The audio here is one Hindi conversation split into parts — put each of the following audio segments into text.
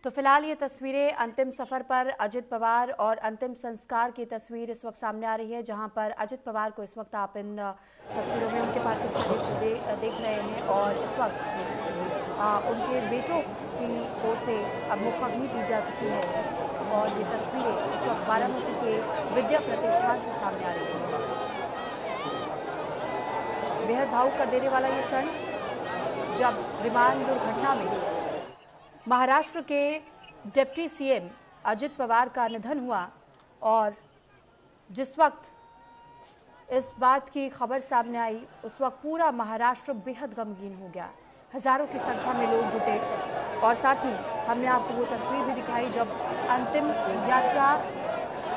तो फिलहाल ये तस्वीरें अंतिम सफर पर अजित पवार और अंतिम संस्कार की तस्वीर इस वक्त सामने आ रही है, जहां पर अजित पवार को इस वक्त आप इन तस्वीरों में उनके पार्थिव शरीर को देख रहे हैं और इस वक्त उनके बेटों की ओर से अब मुखाग्नि दी जा चुकी है और ये तस्वीरें इस वक्त बारामती के विद्या प्रतिष्ठान से सामने आ रही है। बेहद भावुक कर देने वाला ये क्षण जब विमान दुर्घटना में महाराष्ट्र के डिप्टी सीएम अजित पवार का निधन हुआ और जिस वक्त इस बात की खबर सामने आई उस वक्त पूरा महाराष्ट्र बेहद गमगीन हो गया। हजारों की संख्या में लोग जुटे और साथ ही हमने आपको वो तस्वीर भी दिखाई जब अंतिम यात्रा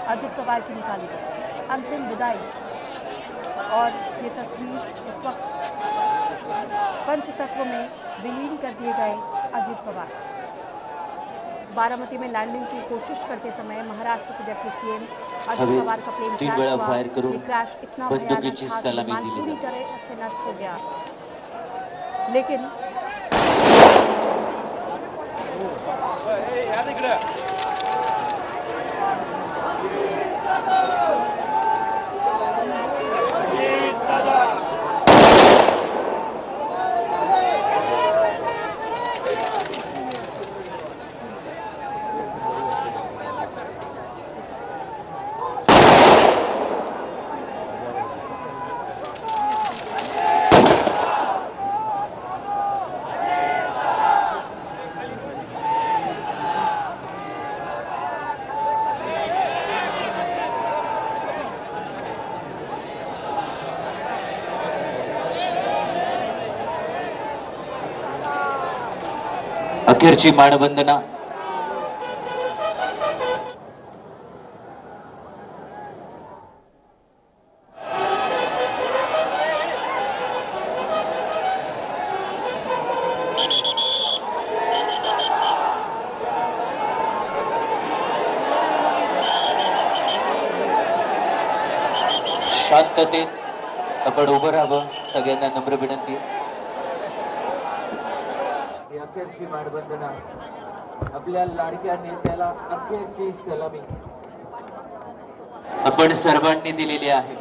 अजित पवार की निकाली गई, अंतिम विदाई। और ये तस्वीर इस वक्त पंचतत्व में विलीन कर दिए गए अजित पवार। बारामती में लैंडिंग की कोशिश करते समय महाराष्ट्र के डिप्टी सीएम अजित पवार का प्लेन क्रैश हुआ। ये क्रैश इतना भयानक था कि विमान पूरी तरह से नष्ट हो गया, लेकिन अखेरची मानवंदना शांततेत आपण उभं राहावं, सगळ्यांना नम्र विनंती। अखेरची मानवंदना, आपल्या लाडक्या नेत्याला अखेरची सलामी आपण सर्वांनी दिलेली आहे।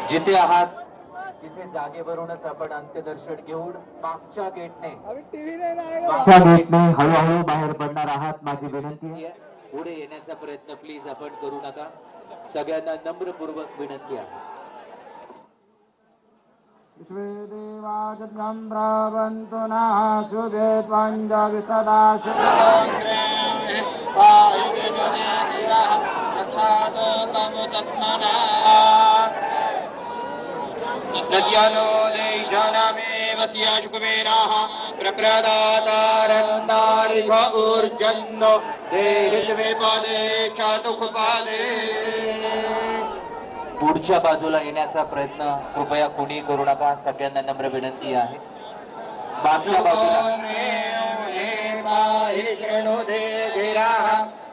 जिथे आहात तिथे जागेवरूनच आपण अंत्यदर्शन घेऊन मागच्या गेटने हळूहळू बाहेर पडणार आहात। माझी विनंती आहे, पुढे येण्याचा प्रयत्न प्लीज आपण करू नका, सगळ्यांना नम्रपूर्वक विनंती आहे। नद्यानो देजानामे वस्याशुकुमेनाः प्रप्रदातारन्दारिभ ऊर्जन्नो देहित्वे पादे चातुखपादे। पुढच्या बाजूला येण्याचा प्रयत्न कृपया कोणी करू नका, सगळ्यांना नम्र विनंती आहे। मागच्या बाजूला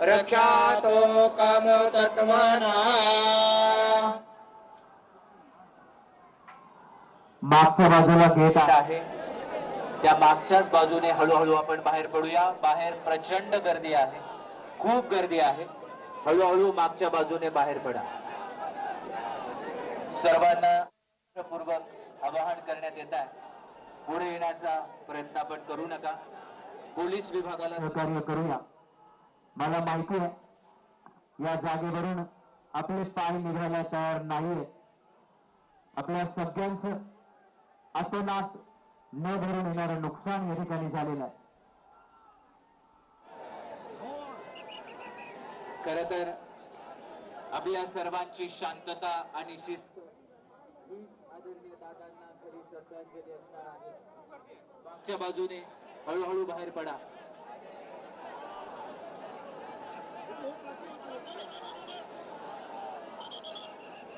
रक्षातो कामतत्मना। मागच्या बाजूला गेट आहे, त्या मागच्याच बाजूने हळूहळू आपण बाहेर पडूया। बाहेर प्रचंड गर्दी आहे, खूप गर्दी आहे, हळूहळू मागच्या बाजूने बाहेर पडा। सर्वांना पूर्वक आवाहन करण्यात येत आहे, पुढे येण्याचा प्रयत्न आपण करू नका, पोलीस विभागाला सहकार्य करूया। मला माहिती आहे या जागेवरून आपले पाय निघायला तयार नाहीये, आपल्या सगळ्यांचं अतोनात न भरून येणारं नुकसान या ठिकाणी झालेलं आहे। खर तर आपल्या सर्वांची शांतता आणि शिस्त ही आदरणीय दादांना खरी श्रद्धांजली असणार आहे। मागच्या बाजूने हळूहळू बाहेर पडा।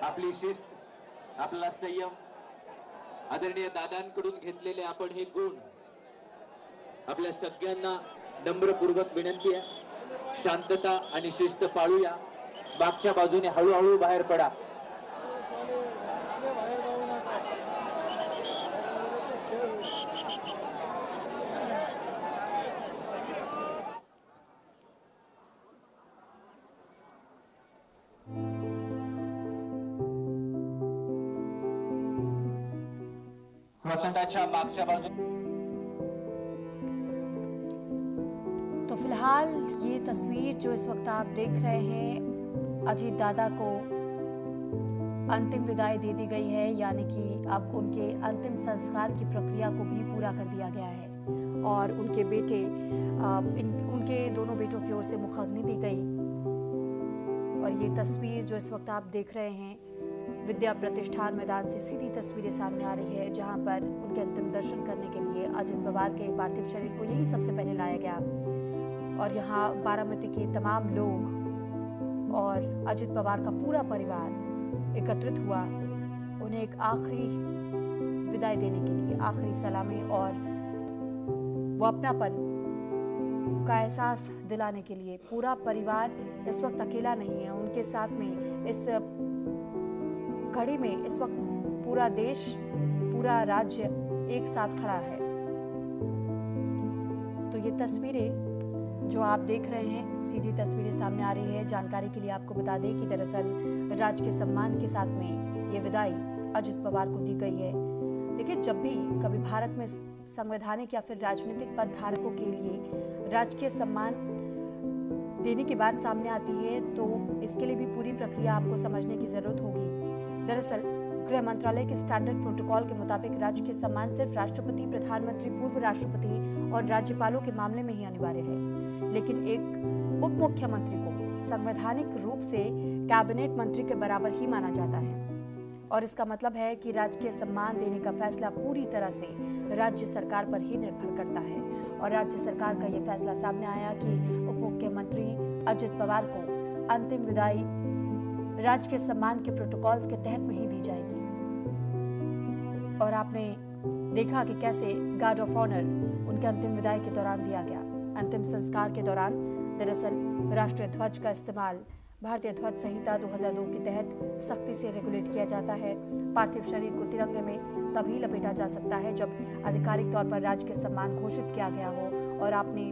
आपली शिस्त, आपला संयम, आदरणीय दादांकडून घेतलेले आपण हे गुण आपल्या सगळ्यांना नम्रपूर्वक विनंती आहे, शांतता आणि शिस्त पाळूया. मागच्या बाजूने हळूहळू बाहेर पडा. स्वतःच्या मागच्या बाजू तो फिलहाल ये तस्वीर जो इस वक्त आप देख रहे हैं, अजीत दादा को अंतिम विदाई दे दी गई है, यानी कि अब उनके अंतिम संस्कार की प्रक्रिया को भी पूरा कर दिया गया है और उनके बेटे उनके दोनों बेटों की ओर से मुखाग्नि दी गई। और ये तस्वीर जो इस वक्त आप देख रहे हैं, विद्या प्रतिष्ठान मैदान से सीधी तस्वीरें सामने आ रही है, जहां पर उनके अंतिम दर्शन करने के लिए अजित पवार के पार्थिव शरीर को यहीं सबसे पहले लाया गया और यहाँ बारामती के तमाम लोग और अजित पवार का पूरा परिवार एकत्रित हुआ उन्हें एक आखिरी विदाई देने के लिए, आखिरी सलामी और वो अपनापन का एहसास दिलाने के लिए। पूरा परिवार इस वक्त अकेला नहीं है, उनके साथ में इस घड़ी में इस वक्त पूरा देश, पूरा राज्य एक साथ खड़ा है। तो ये तस्वीरें जो आप देख रहे हैं, सीधी तस्वीरें सामने आ रही है। जानकारी के लिए आपको बता दें कि दरअसल राज्य के सम्मान के साथ में ये विदाई अजित पवार को दी गई है। देखिए, जब भी कभी भारत में संवैधानिक या फिर राजनीतिक पद धारकों के लिए राजकीय सम्मान देने की बात सामने आती है, तो इसके लिए भी पूरी प्रक्रिया आपको समझने की जरूरत होगी। दरअसल गृह मंत्रालय के स्टैंडर्ड प्रोटोकॉल के मुताबिक राज्य के सम्मान सिर्फ राष्ट्रपति, प्रधानमंत्री, पूर्व राष्ट्रपति और राज्यपालों के मामले में ही अनिवार्य है, लेकिन एक उप मुख्यमंत्री को संवैधानिक रूप से कैबिनेट मंत्री के बराबर ही माना जाता है और इसका मतलब है कि राजकीय सम्मान देने का फैसला पूरी तरह से राज्य सरकार पर ही निर्भर करता है। और राज्य सरकार का यह फैसला सामने आया कि उप मुख्यमंत्री अजित पवार को अंतिम विदाई राज्य के सम्मान के प्रोटोकॉल्स के तहत में ही दी जाएगी। और आपने देखा कि कैसे गार्ड ऑफ ऑनर उनके अंतिम विदाई के दौरान दिया गया। अंतिम संस्कार के दौरान दरअसल राष्ट्रीय ध्वज का इस्तेमाल भारतीय ध्वज संहिता 2002 के तहत सख्ती से रेगुलेट किया जाता है। पार्थिव शरीर को तिरंगे में तभी लपेटा जा सकता है जब आधिकारिक तौर पर राज्य के सम्मान घोषित किया गया हो। और आपने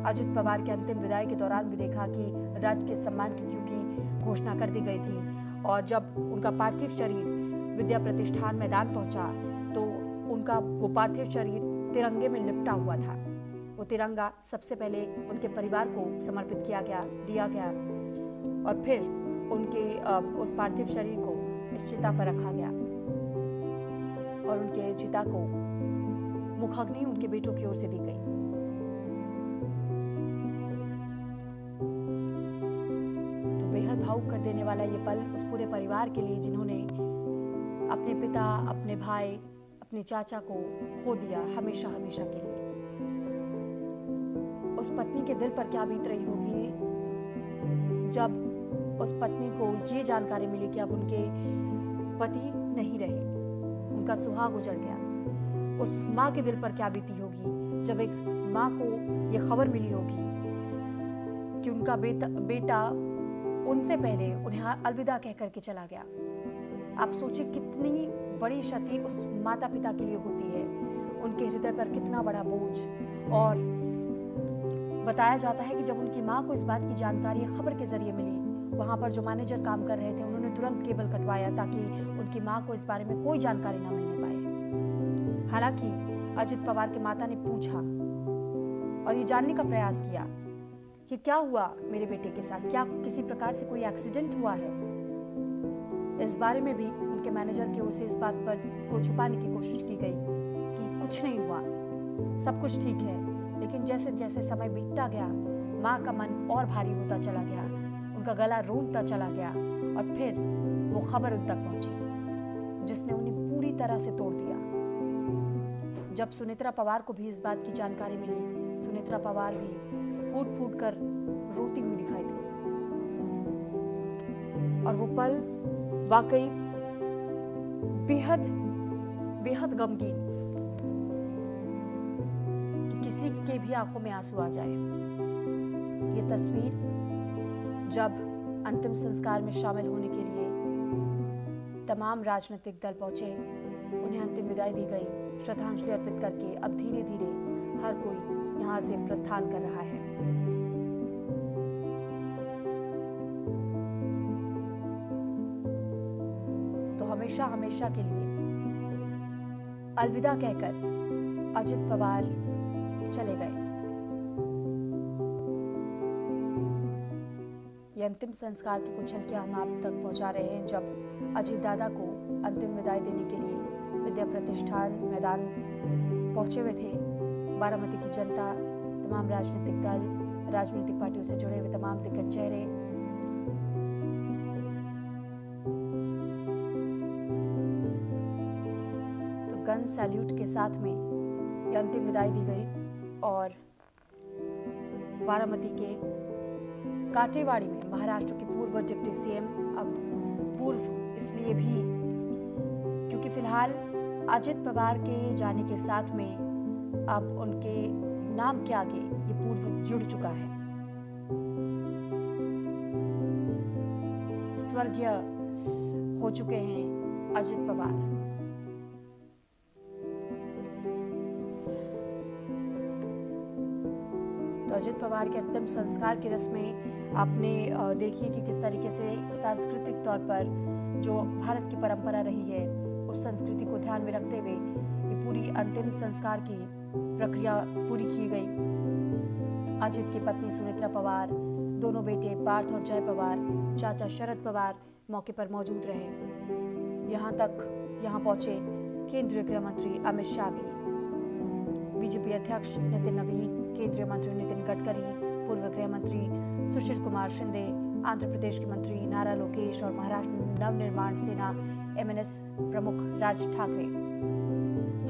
अजित पवार के अंतिम विदाई के दौरान भी देखा कि राज्य के सम्मान की क्योंकि घोषणा कर दी गई थी और जब उनका पार्थिव शरीर विद्या प्रतिष्ठान मैदान पहुंचा तो उनका वो पार्थिव शरीर तिरंगे में लिपटा हुआ था। वो तिरंगा सबसे पहले उनके परिवार को समर्पित किया गया, दिया गया और फिर उनके उस पार्थिव शरीर को इस चिता पर रखा गया और उनके चिता को मुखाग्नि उनके बेटों की ओर से दी गई। तो बेहद भावुक कर देने वाला ये पल उस पूरे परिवार के लिए जिन्होंने अपने पिता, अपने भाई, अपने चाचा को खो दिया हमेशा हमेशा के लिए। उस पत्नी के दिल पर क्या बीत रही होगी जब उस पत्नी को ये जानकारी मिली कि अब उनके पति नहीं रहे, उनका सुहाग उजड़ गया। उस माँ के दिल पर क्या बीती होगी जब एक माँ को ये खबर मिली होगी कि उनका बेटा उनसे पहले उन्हें अलविदा कह करके चला गया। आप सोचिए कितनी बड़ी क्षति उस माता पिता के लिए होती है, उनके हृदय पर कितना बड़ा बोझ। और बताया जाता है कि जब उनकी माँ को इस बात की जानकारी खबर के जरिए मिली, वहां पर जो मैनेजर काम कर रहे थे उन्होंने तुरंत केबल कटवाया ताकि उनकी माँ को इस बारे में कोई जानकारी ना मिलने पाए। हालांकि अजित पवार की माता ने पूछा और ये जानने का प्रयास किया कि क्या हुआ मेरे बेटे के साथ, क्या किसी प्रकार से कोई एक्सीडेंट हुआ है। इस बारे में भी उनके मैनेजर की ओर से इस बात पर को छुपाने की कोशिश की गई कि कुछ नहीं हुआ, सब कुछ ठीक है। लेकिन जैसे जैसे समय बीतता गया, माँ का मन और भारी होता चला गया, उनका गला रूंधता चला गया और फिर वो खबर उन तक पहुंची जिसने उन्हें पूरी तरह से तोड़ दिया। जब सुनेत्रा पवार को भी इस बात की जानकारी मिली, सुनेत्रा पवार भी फूट फूट कर रोती हुई दिखाई दी और वो पल वाकई बेहद बेहद गमगीन कि किसी के भी आंखों में आंसू आ जाए। ये तस्वीर जब अंतिम संस्कार में शामिल होने के लिए तमाम राजनीतिक दल पहुंचे, उन्हें अंतिम विदाई दी गई। श्रद्धांजलि अर्पित करके अब धीरे धीरे हर कोई यहां से प्रस्थान कर रहा है। तो हमेशा हमेशा के लिए अलविदा कहकर अजित पवार चले गए। ये अंतिम संस्कार की कुछ झलकियां हम आप तक पहुंचा रहे हैं, जब अजित दादा को अंतिम विदाई देने के लिए विद्या प्रतिष्ठान मैदान पहुंचे हुए थे। बारामती की जनता, तमाम राजनीतिक दल, राजनीतिक पार्टियों से जुड़े हुए तमाम दिग्गज चेहरे, तो गन सैल्यूट के साथ में ये अंतिम विदाई दी गई। और बारामती के काटेवाड़ी में महाराष्ट्र के पूर्व डिप्टी सीएम, अब पूर्व इसलिए भी क्योंकि फिलहाल अजित पवार के जाने के साथ में अब उनके नाम के आगे ये पूर्व जुड़ चुका है। स्वर्गीय हो चुके हैं अजित पवार। तो अजित पवार के अंतिम संस्कार की रस्में आपने देखी कि किस तरीके से सांस्कृतिक तौर पर जो भारत की परंपरा रही है उस संस्कृति को ध्यान में रखते हुए ये पूरी अंतिम संस्कार की प्रक्रिया पूरी की गई। अजित की पत्नी सुनेत्रा पवार, दोनों बेटे पार्थ और जय पवार, चाचा शरद पवार मौके पर मौजूद रहे। यहाँ पहुंचे केंद्रीय गृह मंत्री अमित शाह भी, बीजेपी अध्यक्ष नितिन नवीन, केंद्रीय मंत्री नितिन गडकरी, पूर्व गृह मंत्री सुशील कुमार शिंदे, आंध्र प्रदेश के मंत्री नारा लोकेश और महाराष्ट्र नवनिर्माण सेना MNS प्रमुख राज ठाकरे।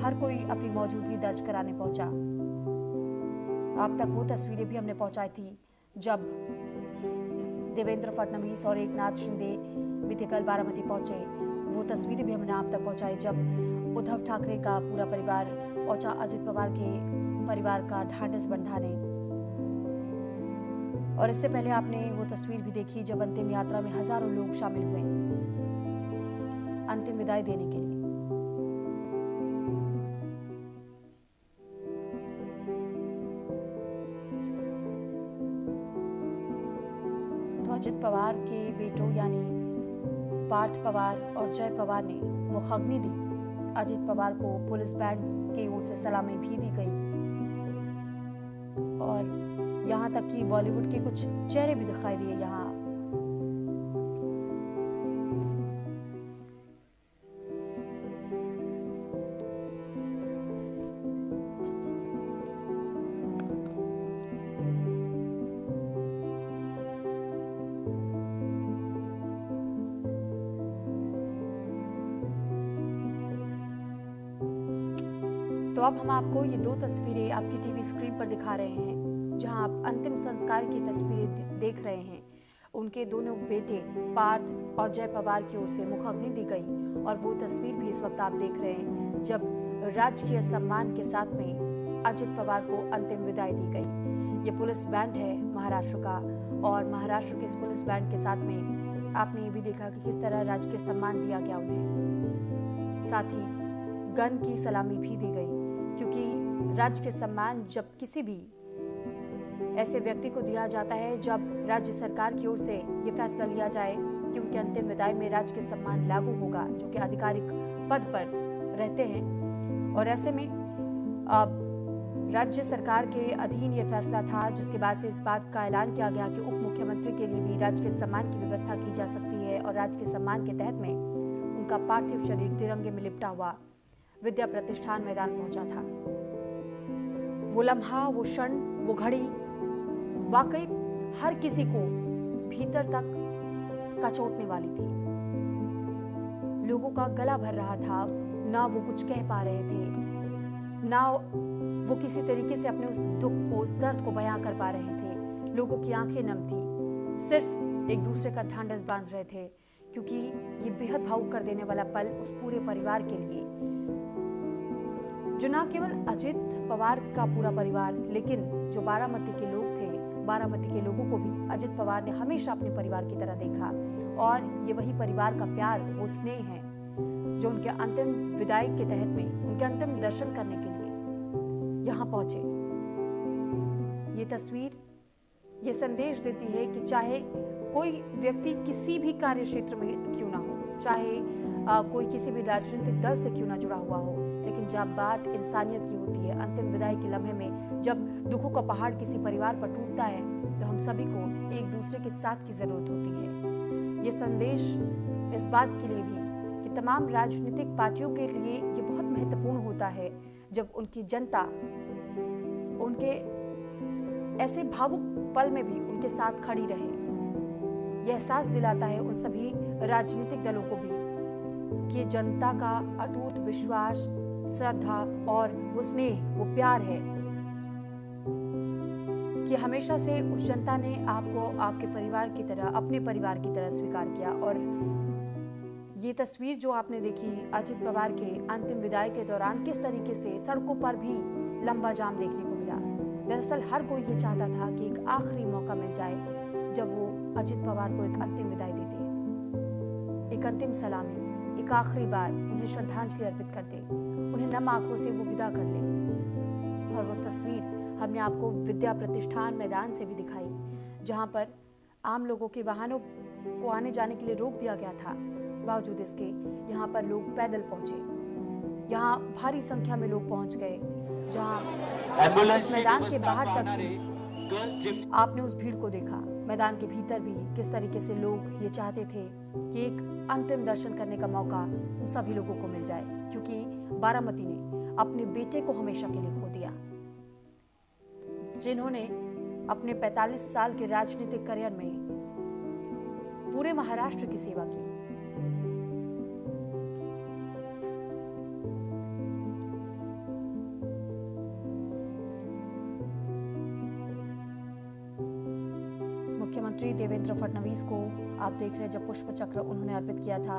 हर कोई अपनी मौजूदगी दर्ज कराने पहुंचा। आप तक वो तस्वीरें भी हमने पहुंचाई थी जब देवेंद्र फडणवीस और एकनाथ शिंदे बीते कल बारामती पहुंचे। वो तस्वीरें भी हमने आप तक पहुंचाई जब उद्धव ठाकरे का पूरा परिवार पहुंचा अजित पवार के परिवार का ढांढस बंधाने। और इससे पहले आपने वो तस्वीर भी देखी जब अंतिम यात्रा में हजारों लोग शामिल हुए अंतिम विदाई देने के लिए। तो अजित पवार के बेटों यानी पार्थ पवार और जय पवार ने मुखाग्नि दी। अजित पवार को पुलिस बैंड की ओर से सलामी भी दी गई और यहाँ तक कि बॉलीवुड के कुछ चेहरे भी दिखाई दिए यहाँ। तो अब हम आपको ये दो तस्वीरें आपकी टीवी स्क्रीन पर दिखा रहे हैं, जहां आप अंतिम संस्कार की तस्वीरें देख रहे हैं। उनके दोनों बेटे पार्थ और जय पवार की ओर से मुखाग्नि दी गई और वो तस्वीर भी इस वक्त आप देख रहे हैं जब राजकीय सम्मान के साथ में अजित पवार को अंतिम विदाई दी गई। ये पुलिस बैंड है महाराष्ट्र का और महाराष्ट्र के इस पुलिस बैंड के साथ में आपने ये भी देखा कि किस तरह राजकीय सम्मान दिया गया उन्हें। साथ ही गन की सलामी भी दी गई क्योंकि राजकीय सम्मान जब किसी भी ऐसे व्यक्ति को दिया जाता है जब राज्य सरकार की ओर से ये फैसला लिया जाए कि उनके अंतिम विदाई में राजकीय सम्मान लागू होगा, जो कि आधिकारिक पद पर रहते हैं। और ऐसे में राज्य सरकार के अधीन ये फैसला था, जिसके बाद से इस बात का ऐलान किया गया कि उप मुख्यमंत्री के लिए भी राजकीय सम्मान की व्यवस्था की जा सकती है और राजकीय सम्मान के तहत में उनका पार्थिव शरीर तिरंगे में लिपटा हुआ विद्या प्रतिष्ठान मैदान पहुंचा था। वो लम्हा, वो क्षण, वो घड़ी वाकई हर किसी को भीतर तक कचोटने वाली थी। लोगों का गला भर रहा था, ना वो कुछ कह पा रहे थे, ना वो किसी तरीके से अपने उस दुख को, उस दर्द को बयां कर पा रहे थे। लोगों की आंखें नम थी, सिर्फ एक दूसरे का ढांढस बांध रहे थे, क्योंकि ये बेहद भावुक कर देने वाला पल उस पूरे परिवार के लिए, जो ना केवल अजित पवार का पूरा परिवार, लेकिन जो बारामती के लोग थे, बारामती के लोगों को भी अजित पवार ने हमेशा अपने परिवार की तरह देखा। और ये वही परिवार का प्यार, वो स्नेह है जो उनके अंतिम विदाई के तहत में उनके अंतिम दर्शन करने के लिए यहाँ पहुंचे। ये तस्वीर ये संदेश देती है कि चाहे कोई व्यक्ति किसी भी कार्य क्षेत्र में क्यों ना हो, चाहे कोई किसी भी राजनीतिक दल से क्यों ना जुड़ा हुआ हो, लेकिन जब बात इंसानियत की होती है, अंतिम विदाई के लम्हे में जब दुखों का पहाड़ किसी परिवार पर टूटता है, तो हम सभी को एक दूसरे के साथ की जरूरत होती है। ये संदेश इस बात के लिए भी कि तमाम राजनीतिक पार्टियों के लिए ये बहुत महत्वपूर्ण होता है जब उनकी जनता उनके ऐसे भावुक पल में भी उनके साथ खड़ी रहे। यह एहसास दिलाता है उन सभी राजनीतिक दलों को भी कि जनता का अटूट विश्वास, श्रद्धा और वो स्नेह, वो प्यार है कि हमेशा से उस जनता ने आपको आपके परिवार की तरह, अपने परिवार की तरह स्वीकार किया। और ये तस्वीर जो आपने देखी अजित पवार के अंतिम विदाई के दौरान, किस तरीके से सड़कों पर भी लंबा जाम देखने को मिला। दरअसल हर कोई ये चाहता था कि एक आखिरी मौका मिल जाए जब वो अजित पवार को एक अंतिम विदाई दे दे, एक अंतिम सलामी, एक आखिरी बार उन्हें श्रद्धांजलि अर्पित कर दे, उन्हें नम आंखों से वो विदा कर ले। और वो तस्वीर हमने आपको विद्या प्रतिष्ठान मैदान से भी दिखाई, जहां पर आम लोगों के वाहनों को आने जाने के लिए रोक दिया गया था। बावजूद इसके यहाँ पर लोग पैदल पहुंचे, यहाँ भारी संख्या में लोग पहुंच गए, जहाँ इस मैदान के बाहर तक भी आपने उस भीड़ को देखा। मैदान के भीतर भी किस तरीके से लोग ये चाहते थे कि एक अंतिम दर्शन करने का मौका सभी लोगों को मिल जाए, क्योंकि बारामती ने अपने बेटे को हमेशा के लिए खो दिया, जिन्होंने अपने 45 साल के राजनीतिक करियर में पूरे महाराष्ट्र की सेवा की। मुख्यमंत्री देवेंद्र फडणवीस को आप देख रहे हैं जब पुष्प चक्र उन्होंने अर्पित किया था।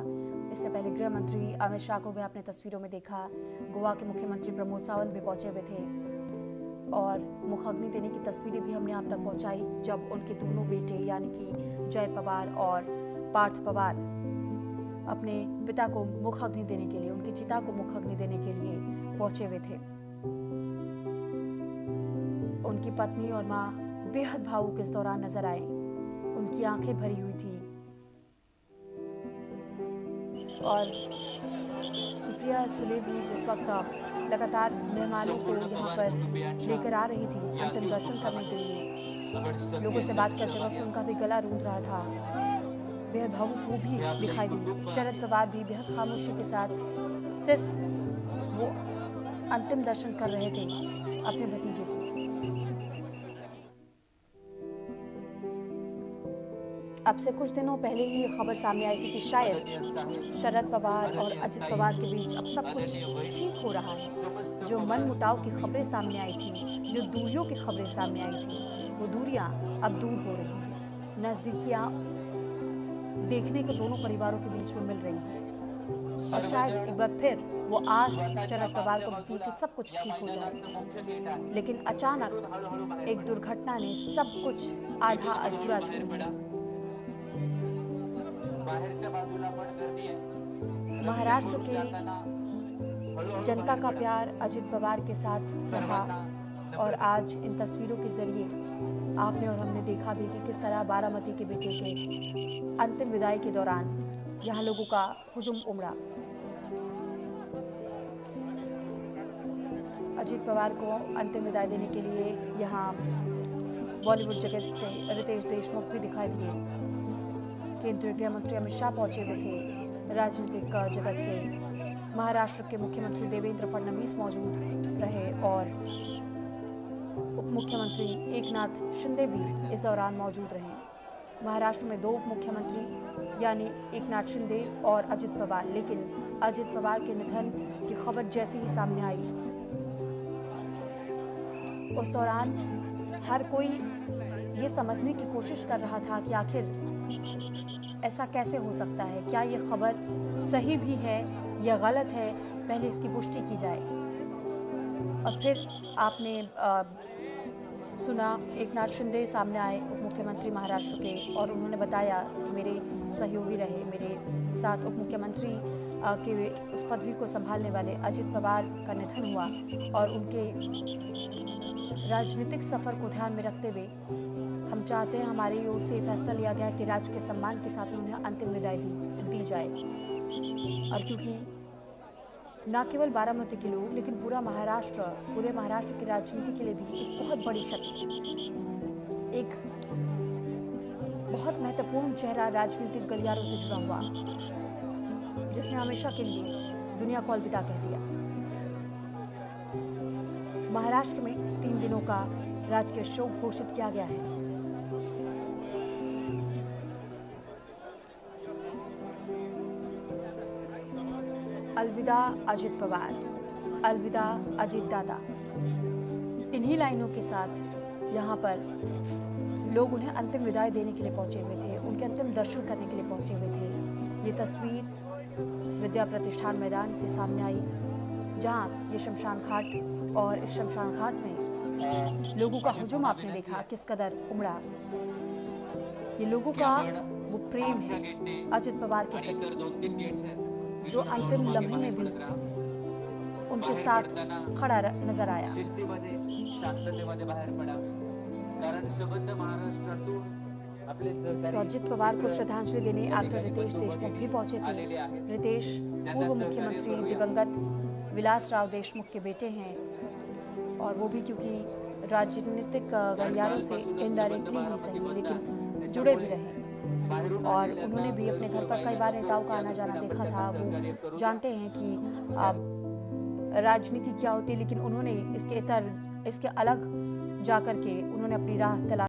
इससे पहले गृह मंत्री अमित शाह को भी आपने तस्वीरों में देखा। गोवा के मुख्यमंत्री प्रमोद सावंत भी पहुंचे हुए थे और मुखाग्नि देने की तस्वीरें भी हमने आप तक पहुंचाई जब उनके दोनों बेटे यानी कि जय पवार और पार्थ पवार अपने पिता को मुखाग्नि देने के लिए, उनकी चिता को मुखाग्नि देने के लिए पहुंचे हुए थे। उनकी पत्नी और मां बेहद भावुक इस दौरान नजर आए, उनकी आंखें भरी हुई थी और सुप्रिया सुले भी जिस वक्त लगातार मेहमानों को यहाँ पर लेकर आ रही थी अंतिम दर्शन करने के लिए, लोगों से बात करते वक्त उनका भी गला रूंध रहा था, बेहद भावुक वो भी दिखाई दी। शरद पवार भी बेहद खामोशी के साथ सिर्फ वो अंतिम दर्शन कर रहे थे अपने भतीजे के। अब से कुछ दिनों पहले ही ये खबर सामने आई थी कि शायद शरद पवार और अजित पवार के बीच अब सब कुछ ठीक हो रहा है। जो मनमुटाव की खबरें सामने आई थी, जो दूरियों की खबरें सामने आई थी, वो दूरियां अब दूर हो रही हैं, नजदीकियां देखने को दोनों परिवारों के बीच में मिल रही हैं और शायद एक बार फिर वो आस शरद पवार को होती है कि सब कुछ ठीक हो जाए। लेकिन अचानक एक दुर्घटना ने सब कुछ आधा अधूरा छोड़ दिया। महाराष्ट्र के जनता का प्यार अजित पवार के साथ रहा और आज इन तस्वीरों के जरिए आपने और हमने देखा भी कि किस तरह बारामती के बेटे के अंतिम विदाई के दौरान यहाँ लोगों का हुजूम उमड़ा। अजित पवार को अंतिम विदाई देने के लिए यहाँ बॉलीवुड जगत से रितेश देशमुख भी दिखाई दिए। केंद्रीय गृह मंत्री अमित शाह पहुंचे हुए थे। राजनीतिक जगत से महाराष्ट्र के मुख्यमंत्री देवेंद्र फडणवीस मौजूद रहे और उप मुख्यमंत्री एकनाथ शिंदे भी इस दौरान मौजूद रहे। महाराष्ट्र में 2 उप मुख्यमंत्री यानी एकनाथ शिंदे और अजित पवार, लेकिन अजित पवार के निधन की खबर जैसे ही सामने आई उस दौरान हर कोई ये समझने की कोशिश कर रहा था कि आखिर ऐसा कैसे हो सकता है, क्या ये खबर सही भी है या गलत है, पहले इसकी पुष्टि की जाए। और फिर आपने सुना एकनाथ शिंदे सामने आए, उप मुख्यमंत्री महाराष्ट्र के, और उन्होंने बताया कि मेरे सहयोगी रहे, मेरे साथ उप मुख्यमंत्री के उस पदवी को संभालने वाले अजित पवार का निधन हुआ और उनके राजनीतिक सफर को ध्यान में रखते हुए हम चाहते हैं, हमारी ओर से फैसला लिया गया कि राज्य के सम्मान के साथ उन्हें अंतिम विदाई दी जाए। और क्योंकि न केवल बारामती के लोग लेकिन पूरे महाराष्ट्र की राजनीति के लिए भी एक बहुत बड़ी क्षति, एक बहुत महत्वपूर्ण चेहरा राजनीतिक गलियारों से जुड़ा हुआ, जिसने हमेशा के लिए दुनिया को अलविदा कह दिया। महाराष्ट्र में 3 दिनों का राजकीय शोक घोषित किया गया है। अलविदा अजित पवार, अलविदा अजित दादा। इन्हीं लाइनों के साथ यहाँ पर लोग उन्हें अंतिम विदाई देने के लिए पहुंचे हुए थे, उनके अंतिम दर्शन करने के लिए पहुंचे हुए थे। ये तस्वीर विद्या प्रतिष्ठान मैदान से सामने आई, जहाँ ये शमशान घाट, और इस शमशान घाट में लोगों का हुजूम आपने देखा किस कदर उमड़ा। ये लोगों का वो प्रेम है अजित पवार के प्रति, जो अंतिम लम्हे में भी उनके साथ खड़ा नजर आया। शांततेमध्ये बाहेर पडा, कारण संबंध महाराष्ट्रातून आपले तो अजित पवार को श्रद्धांजलि देने एक्टर रितेश देशमुख भी पहुंचे थे। रितेश पूर्व मुख्यमंत्री दिवंगत विलासराव देशमुख के बेटे हैं, और वो भी क्योंकि राजनीतिक गलियारों से इनडायरेक्टली ही सही लेकिन जुड़े भी रहे, और उन्होंने भी अपने घर पर कई बार नेताओं का आना जाना देखा था। वो जानते हैं कि राजनीति क्या होती है, लेकिन उन्होंने इसके अलग जाकर के उन्होंने अपनी राह तलाश